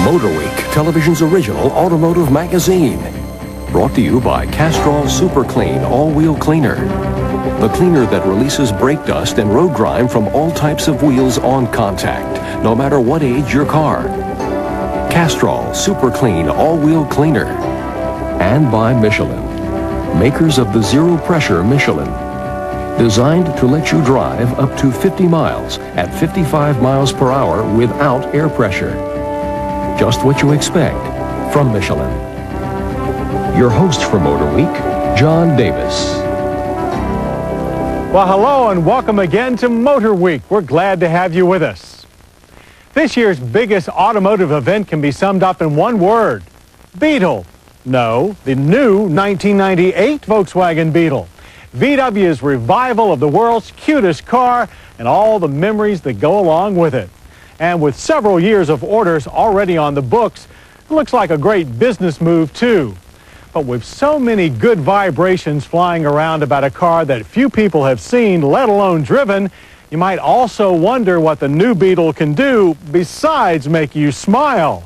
Motor Week, television's original automotive magazine. Brought to you by Castrol Super Clean All-Wheel Cleaner. The cleaner that releases brake dust and road grime from all types of wheels on contact, no matter what age your car. Castrol Super Clean All-Wheel Cleaner. And by Michelin, makers of the Zero Pressure Michelin. Designed to let you drive up to 50 miles at 55 miles per hour without air pressure. Just what you expect from Michelin. Your host for Motor Week, John Davis. Well, hello and welcome again to Motor Week. We're glad to have you with us. This year's biggest automotive event can be summed up in one word: Beetle. No, the new 1998 Volkswagen Beetle. VW's revival of the world's cutest car and all the memories that go along with it. And with several years of orders already on the books, it looks like a great business move too. But with so many good vibrations flying around about a car that few people have seen, let alone driven, you might also wonder what the new Beetle can do besides make you smile.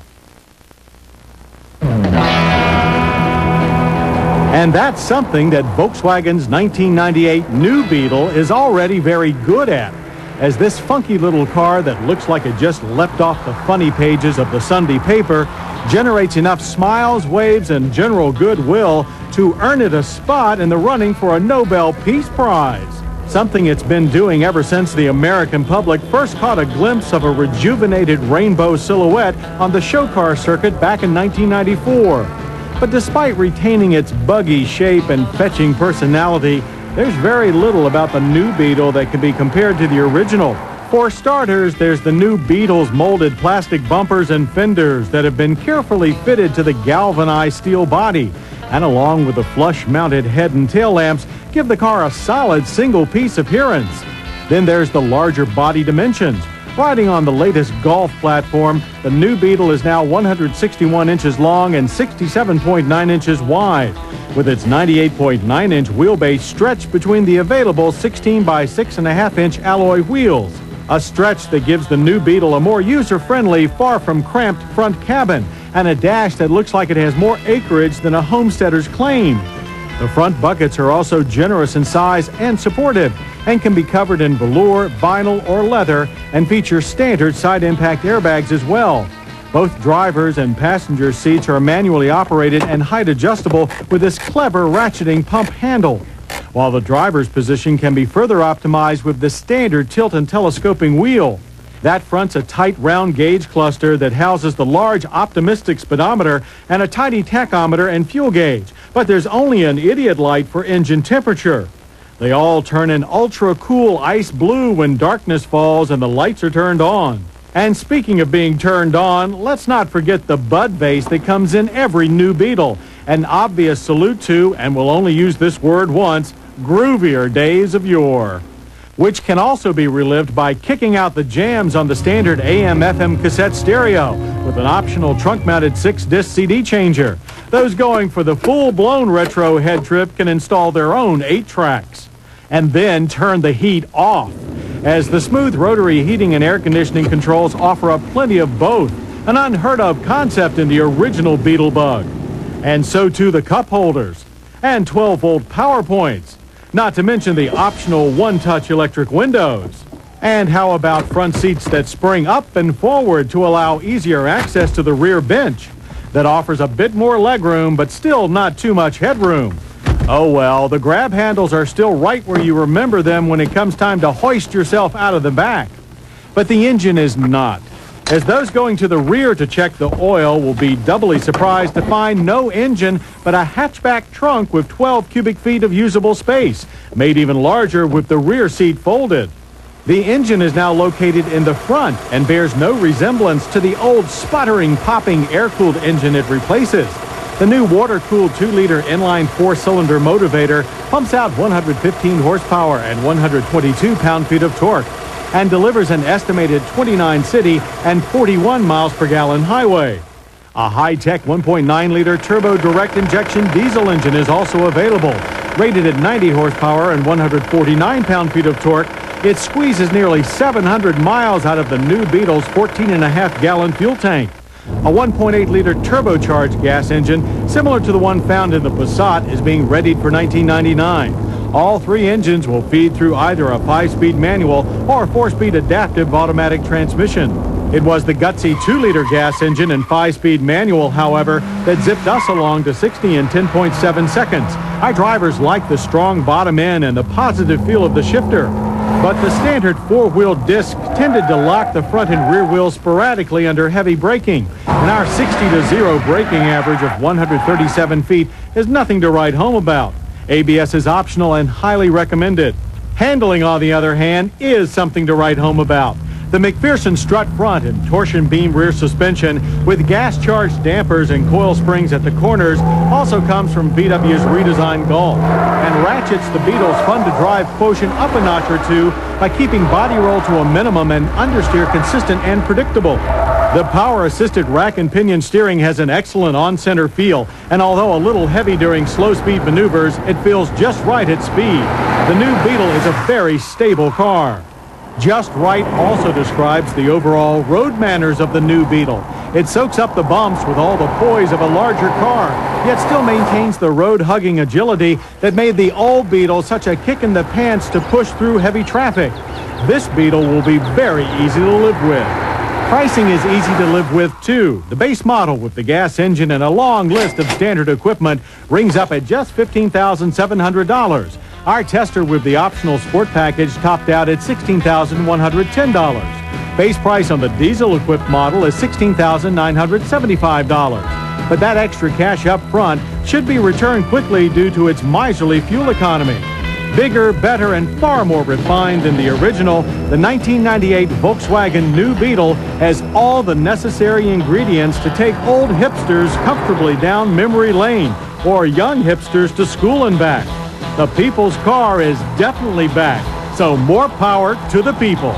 And that's something that Volkswagen's 1998 new Beetle is already very good at, as this funky little car that looks like it just leapt off the funny pages of the Sunday paper generates enough smiles, waves, and general goodwill to earn it a spot in the running for a Nobel Peace Prize. Something it's been doing ever since the American public first caught a glimpse of a rejuvenated rainbow silhouette on the show car circuit back in 1994. But despite retaining its buggy shape and fetching personality, there's very little about the new Beetle that can be compared to the original. For starters, there's the new Beetle's molded plastic bumpers and fenders that have been carefully fitted to the galvanized steel body, and along with the flush-mounted head and tail lamps, give the car a solid single-piece appearance. Then there's the larger body dimensions. Riding on the latest Golf platform, the new Beetle is now 161 inches long and 67.9 inches wide, with its 98.9-inch wheelbase stretched between the available 16 by 6.5-inch alloy wheels, a stretch that gives the new Beetle a more user-friendly, far from cramped front cabin, and a dash that looks like it has more acreage than a homesteader's claim. The front buckets are also generous in size and supportive, and can be covered in velour, vinyl, or leather, and feature standard side impact airbags as well. Both driver's and passenger seats are manually operated and height adjustable with this clever ratcheting pump handle, while the driver's position can be further optimized with the standard tilt and telescoping wheel. That front's a tight round gauge cluster that houses the large optimistic speedometer and a tiny tachometer and fuel gauge, but there's only an idiot light for engine temperature. They all turn an ultra-cool ice blue when darkness falls and the lights are turned on. And speaking of being turned on, let's not forget the bud vase that comes in every new Beetle. An obvious salute to, and we'll only use this word once, groovier days of yore. Which can also be relived by kicking out the jams on the standard AM/FM cassette stereo with an optional trunk-mounted 6-disc CD changer. Those going for the full-blown retro head trip can install their own 8 tracks. And then turn the heat off, as the smooth rotary heating and air conditioning controls offer up plenty of both, an unheard-of concept in the original Beetle Bug. And so too the cup holders, and 12-volt power points, not to mention the optional one-touch electric windows. And how about front seats that spring up and forward to allow easier access to the rear bench, that offers a bit more legroom but still not too much headroom? Oh well, the grab handles are still right where you remember them when it comes time to hoist yourself out of the back. But the engine is not, as those going to the rear to check the oil will be doubly surprised to find no engine but a hatchback trunk with 12 cubic feet of usable space, made even larger with the rear seat folded. The engine is now located in the front and bears no resemblance to the old sputtering, popping air-cooled engine it replaces. The new water-cooled 2-liter inline 4-cylinder motivator pumps out 115 horsepower and 122 pound-feet of torque and delivers an estimated 29 city and 41 miles per gallon highway. A high-tech 1.9-liter turbo direct injection diesel engine is also available. Rated at 90 horsepower and 149 pound-feet of torque, it squeezes nearly 700 miles out of the new Beetle's 14.5-gallon fuel tank. A 1.8-liter turbocharged gas engine, similar to the one found in the Passat, is being readied for 1999. All three engines will feed through either a 5-speed manual or a 4-speed adaptive automatic transmission. It was the gutsy 2-liter gas engine and 5-speed manual, however, that zipped us along to 60 in 10.7 seconds. Our drivers liked the strong bottom end and the positive feel of the shifter. But the standard 4-wheel disc tended to lock the front and rear wheels sporadically under heavy braking. And our 60-to-0 braking average of 137 feet is nothing to write home about. ABS is optional and highly recommended. Handling, on the other hand, is something to write home about. The McPherson strut front and torsion beam rear suspension with gas-charged dampers and coil springs at the corners also comes from VW's redesigned Golf and ratchets the Beetle's fun-to-drive quotient up a notch or two by keeping body roll to a minimum and understeer consistent and predictable. The power-assisted rack and pinion steering has an excellent on-center feel, and although a little heavy during slow-speed maneuvers, it feels just right at speed. The new Beetle is a very stable car. Just Right also describes the overall road manners of the new Beetle. It soaks up the bumps with all the poise of a larger car, yet still maintains the road-hugging agility that made the old Beetle such a kick in the pants to push through heavy traffic. This Beetle will be very easy to live with. Pricing is easy to live with, too. The base model with the gas engine and a long list of standard equipment rings up at just $15,700. Our tester with the optional sport package topped out at $16,110. Base price on the diesel-equipped model is $16,975. But that extra cash up front should be returned quickly due to its miserly fuel economy. Bigger, better, and far more refined than the original, the 1998 Volkswagen New Beetle has all the necessary ingredients to take old hipsters comfortably down memory lane or young hipsters to school and back. The people's car is definitely back, so more power to the people.